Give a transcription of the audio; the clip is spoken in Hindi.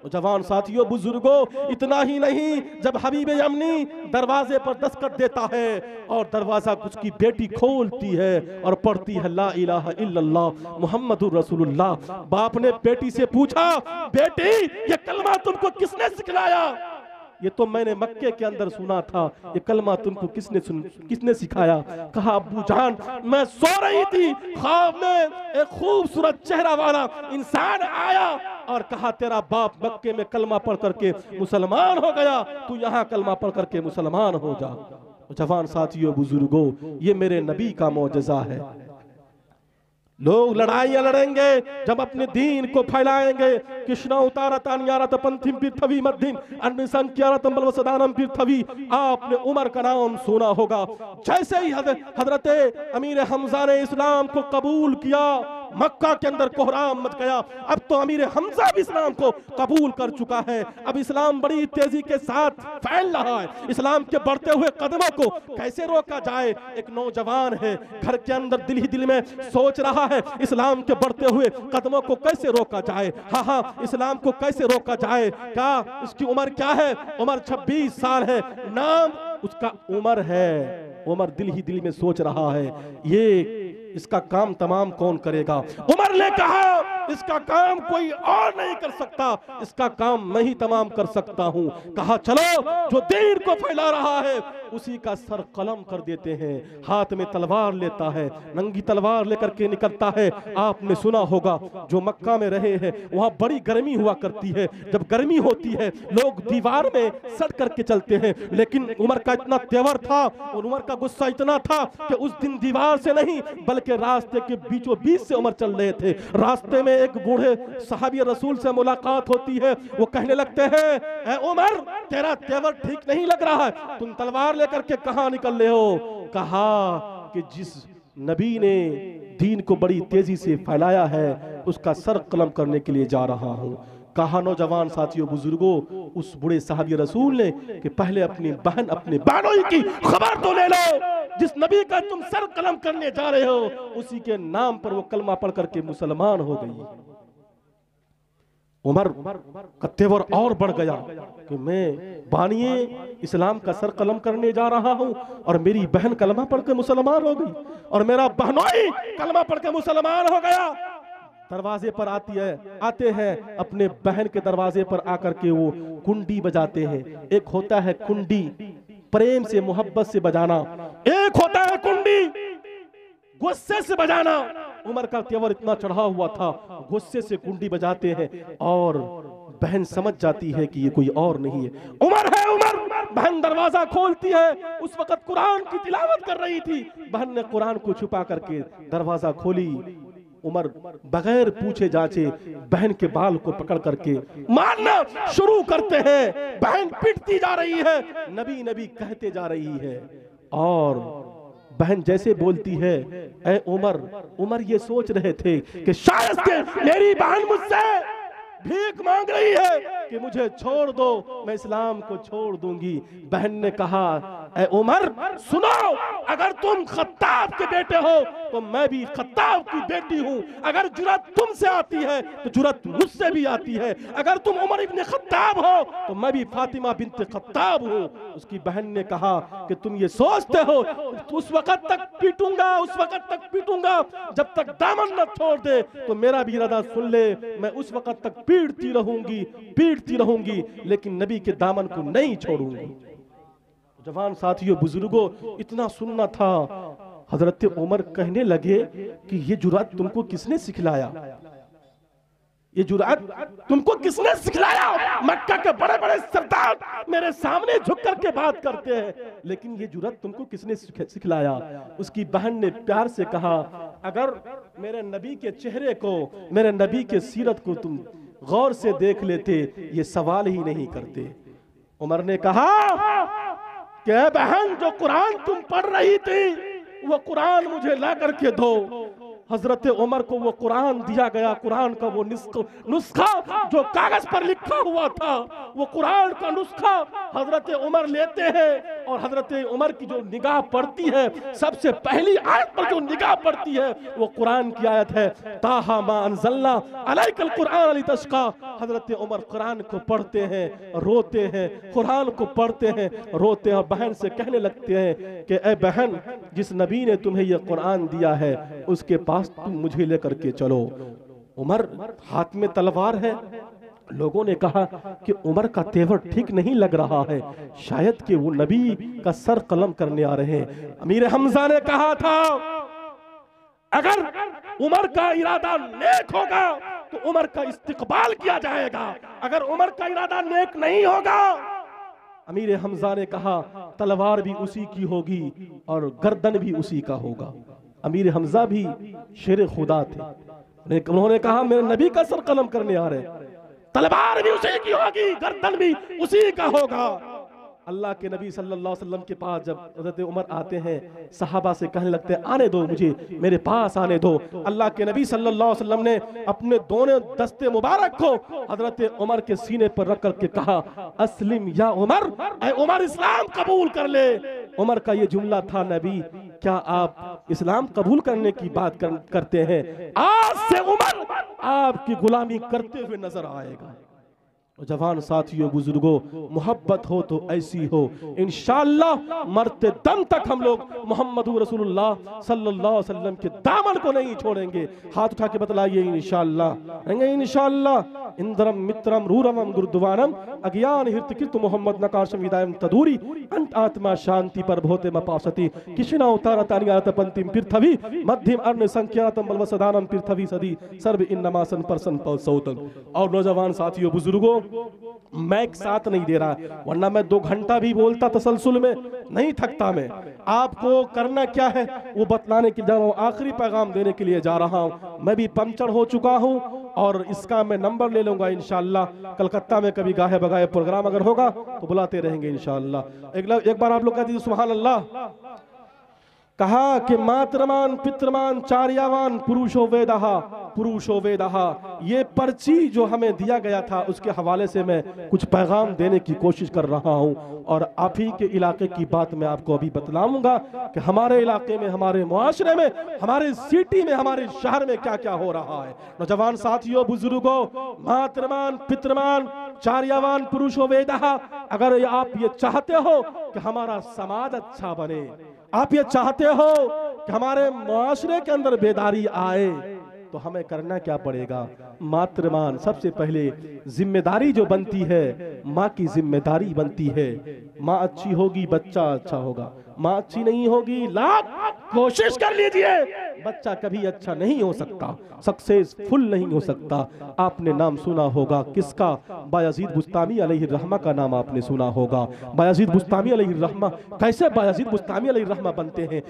जवान साथियों बुजुर्गों, इतना ही नहीं, जब हबीब अमनी दरवाजे पर दस्तक देता है और दरवाजा उसकी बेटी खोलती है और पढ़ती है ला इलाहा इल्लल्लाह मुहम्मदुर रसूलुल्लाह। बाप ने बेटी से पूछा, बेटी ये कलमा तुमको किसने सिखलाया? ये तो मैंने मक्के के अंदर सुना था, ये कलमा तुमको किसने सिखाया? कहा, अब्बू जान मैं सो रही थी, ख्वाब में एक खूबसूरत चेहरा वाला इंसान आया और कहा तेरा बाप मक्के में कलमा पढ़ करके मुसलमान हो गया, तू यहाँ कलमा पढ़ करके मुसलमान हो जा। जवान साथियों बुजुर्गों, ये मेरे नबी का मौजज़ा है। लोग लड़ाइयां लड़ेंगे जब अपने दीन को फैलाएंगे। कृष्णा उतारा तानियारत पंथिम पृथ्वी मध्यम अन्य संख्यारतम बलवसदानम पृथ्वी। आपने उमर का नाम सुना होगा। जैसे ही हजरत अमीर हमजा ने इस्लाम को कबूल किया, मक्का के अंदर कोहराम मच गया। अब तो अमीर हमजा भी इस्लाम को कबूल कर चुका है। अब इस्लाम बड़ी तेजी के साथ फैल रहा है। इस्लाम के बढ़ते हुए कदमों को कैसे रोका जाए? एक नौजवान है, घर के अंदर दिल ही दिल में सोच रहा है इस्लाम के बढ़ते हुए कदमों को कैसे रोका जाए। हाँ, इस्लाम को कैसे रोका जाए। क्या उसकी उम्र क्या है? उम्र 26 साल है, नाम उसका उमर है। उमर दिल ही दिल में सोच रहा है ये इसका काम तमाम कौन करेगा? उमर ने कहा इसका काम कोई और नहीं कर सकता, इसका काम मैं ही तमाम कर सकता हूं। कहा चलो जो दीन को फैला रहा है उसी का सर कलम कर देते हैं। हाथ में तलवार लेता है, नंगी तलवार लेकर के निकलता है। आपने सुना होगा जो मक्का में रहे हैं वहां बड़ी गर्मी हुआ करती है। जब गर्मी होती है लोग दीवार में सट करके चलते हैं, लेकिन उमर का इतना तेवर था और उमर का गुस्सा इतना था कि उस दिन दीवार से नहीं बल्कि रास्ते के बीचों बीच से उमर चल रहे थे। रास्ते में एक बूढ़े सहाबी रसूल से मुलाकात होती है। वो कहने लगते हैं, ए उमर तेरा तेवर ठीक नहीं लग रहा है, तुम तलवार लेकर के कहां निकल रहे हो? कहा कि जिस नबी ने दीन को बड़ी तेजी से फैलाया है उसका सर कलम करने के लिए जा रहा हूं। कहा नौजवान साथियों बुजुर्गों, उस बूढ़े साहबी रसूल ने कि पहले अपनी बहन अपने बानोई की खबर तो ले लो। जिस नबी का तुम सर कलम करने जा रहे हो उसी के नाम पर वो कलमा पढ़ करके मुसलमान हो गई। उमर का तेवर और बढ़ गया कि मैं बानिए इस्लाम का सर कलम करने जा रहा हूं और मेरी बहन कलमा पढ़ के मुसलमान हो गई और मेरा बहनोई कलमा पढ़ के मुसलमान हो गया। दरवाजे पर आते हैं, अपने बहन के दरवाजे पर आकर के वो कुंडी बजाते हैं। एक होता है कुंडी प्रेम से मोहब्बत से बजाना, एक होता है कुंडी गुस्से से बजाना। उमर का तेवर इतना चढ़ा हुआ था, गुस्से से कुंडी बजाते हैं और बहन समझ जाती है कि ये कोई और नहीं है, उमर है उमर। बहन दरवाजा खोलती है, उस वक्त कुरान की तिलावत कर रही थी। बहन ने कुरान को छुपा करके दरवाजा खोली। उमर बगैर पूछे जांचे बहन के बाल को पकड़ करके मारना शुरू करते हैं। बहन पिटती जा रही है, नबी नबी कहते जा रही है और बहन जैसे बोलती है, ए उमर। उमर ये सोच रहे थे कि शायद से मेरी बहन मुझसे भीख मांग रही है कि मुझे छोड़ दो, मैं इस्लाम को छोड़ दूंगी। बहन ने कहा, ए उमर सुनो, अगर तुम खत्ताब के बेटे हो तो मैं भी खत्ताब की बेटी हूं। अगर जुरत तुमसे आती है तो जुरत मुझसे भी आती है। अगर तुम उमर इब्न खत्ताब हो तो मैं भी फातिमा बिन्त खत्ताब हूं। उसकी बहन ने कहा कि तुम ये सोचते हो उस वक्त तक पीटूंगा, उस वक्त तक पीटूंगा जब तक दामन न छोड़ दे। तो मेरा भी इरादा सुन ले, मैं उस वक्त तक पीटती रहूंगी लेकिन नबी के दामन को नहीं छोड़ूंगी। जवान साथियों बुजुर्गों, इतना सुनना था। हजरत उमर कहने लगे कि ये जुरात तुमको किसने सिखलाया? ये जुरात तुमको किसने सिखलाया? मक्का के बड़े बड़े सरदार मेरे सामने झुक करके बात करते हैं, लेकिन ये जुरात तुमको किसने सिखलाया? उसकी बहन ने प्यार से कहा, अगर मेरे नबी के चेहरे को, मेरे नबी के सीरत को तुम गौर से देख लेते ये सवाल ही नहीं करते। उमर ने कहा कि बहन जो कुरान तुम पढ़ रही थी वो कुरान मुझे ला करके दो। हजरत उमर को वो कुरान दिया गया। कुरान का वो नुस्खा जो कागज पर लिखा हुआ था वो कुरान का नुस्खा हजरत उमर लेते हैं और हजरत उमर की जो निगाह पड़ती है, सबसे पहली आयत पर जो निगाह पड़ती है वो कुरान की आयत है, ताहा मा अंज़लना अलैकल कुरान लितश्का। हजरत उमर कुरान को पढ़ते हैं, रोते हैं, कुरान को पढ़ते हैं, रोते हैं, बहन से कहने लगते हैं कि ए बहन, जिस नबी ने तुम्हें यह कुरान दिया है उसके पास तुम मुझे लेकर के चलो। उमर हाथ में तलवार है। लोगों ने कहा कि उमर का तेवर ठीक नहीं लग रहा है, शायद कि वो नबी का सर कलम करने आ रहे हैं। अमीर हमजा ने कहा था अगर उमर का इरादा नेक होगा तो उमर का इस्तिकबाल किया जाएगा, अगर उमर का इरादा नेक नहीं होगा, अमीर हमजा ने कहा तलवार भी उसी की होगी और गर्दन भी उसी का होगा। अमीर हमजा भी शेर खुदा थे, उन्होंने कहा मेरे नबी का सर कलम करने आ रहे, तलवार भी उसी की होगी, गर्दन भी उसी का होगा। अल्लाह के नबी सल्लल्लाहु अलैहि वसल्लम के पास जब हज़रत उमर आते हैं, सहाबा से कहने लगते हैं आने दो मुझे, मेरे पास आने दो। अल्लाह के नबी सल्लल्लाहु अलैहि वसल्लम ने अपने दोनों दस्ते मुबारक को हजरत उमर के सीने पर रख करके कहा अस्लिम या उमर, ऐ उमर इस्लाम कबूल कर ले। उमर का ये जुमला था नबी क्या आप इस्लाम कबूल करने की बात करते हैं? आज से उमर आपकी गुलामी करते हुए नजर आएगा। जवान साथियों, बुजुर्गों, मोहब्बत हो तो ऐसी हो, इंशाअल्लाह मरते दम तक हम लोग मोहम्मद रसूलुल्लाह सल्लल्लाहु अलैहि वसल्लम के दामन को नहीं छोड़ेंगे। हाथ उठा के बतलाइए इंशाअल्लाह। इंशाअल्लाह इंद्रम मित्रम रूरमम गुरुद्वारम अज्ञान हिर्तकृत मोहम्मद नकाशम विदायम तदूरी अंत आत्मा शांति पर भोते मपासती किशना उतारा तानियात पंतिम पृथ्वी मध्यम अर्ण संख्यातम बलवसदानम पृथ्वी सदी सर्व इन्नमासन परसन पौसौतन। और नौजवान साथियों, बुजुर्गों, मैक साथ नहीं दे रहा, वरना मैं 2 घंटा भी बोलता तसलसल में, नहीं थकता मैं। आपको करना क्या है वो बतलाने के जा रहा हूँ, आखिरी पैगाम देने के लिए जा रहा हूँ। मैं भी पंक्चर हो चुका हूँ और इसका मैं नंबर ले लूंगा इंशाअल्लाह। कलकत्ता में कभी गाहे बगाए प्रोग्राम अगर होगा तो बुलाते रहेंगे इंशाअल्लाह। एक बार आप लोग कह दीजिए सुभान अल्लाह। कहा कि मातृमान पितृमान चार्यावान पुरुषो वेदहा। ये पर्ची जो हमें दिया गया था उसके हवाले से मैं कुछ पैगाम देने की कोशिश कर रहा हूं और आप ही के इलाके की बात मैं आपको अभी बतलाऊंगा कि हमारे इलाके में, हमारे मुआशरे में, हमारे सिटी में, हमारे शहर में क्या क्या हो रहा है। नौजवान साथियों, बुजुर्गों, मातृमान पितृमान चार्यावान पुरुषो वेदहा, अगर आप ये चाहते हो कि हमारा समाज अच्छा बने, आप ये चाहते हो कि हमारे मुआशरे के अंदर बेदारी आए, तो हमें करना क्या पड़ेगा? मातृमान, सबसे पहले जिम्मेदारी जो बनती है, माँ की जिम्मेदारी बनती है। माँ अच्छी होगी बच्चा अच्छा होगा, माँ अच्छी नहीं होगी लाख कोशिश कर लीजिए बच्चा कभी अच्छा नहीं हो सकता, सक्सेसफुल नहीं हो सकता। आपने नाम सुना होगा किसका? बायजीद बुस्तामी अलैहि रहमा का नाम आपने सुना होगा। बायजीद बुस्तामी अलैहि रहमा, कैसे बायजीद बुस्तामी अलैहि रहमा बनते हैं?